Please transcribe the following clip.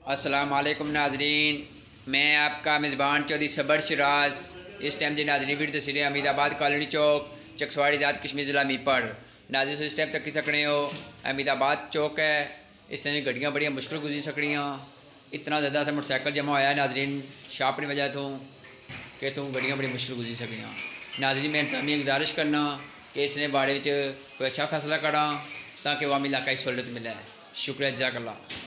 अस्सलाम वालेकुम नाजरीन, मैं आपका मेज़बान चौधरी सबर शराज। इस टाइम जी नाजरीन फिर तस्वीरें अहमदाबाद कॉलोनी चौक चकसवाड़ी ज़ात कश्मीर ज़िला मीपड़ नाजिर इस टाइम तक की सकने हो। अहमदाबाद चौक है, इस टाइम गड्डियाँ बड़ियाँ मुश्किल गुजरी सकनियाँ। इतना ज़्यादा था मोटरसाइकिल जमा होया है नाजरीन शाप की वजह तो कि तुम गड्डियाँ बड़ी मुश्किल गुजरी सकनियाँ। नाजरीन मैं इंतजामिया गुजारिश करना कि इसने बारे कोई अच्छा फैसला करा ताकि वामी इलाका सहूलत मिले। शुक्रिया, जज़ाकल्लाह।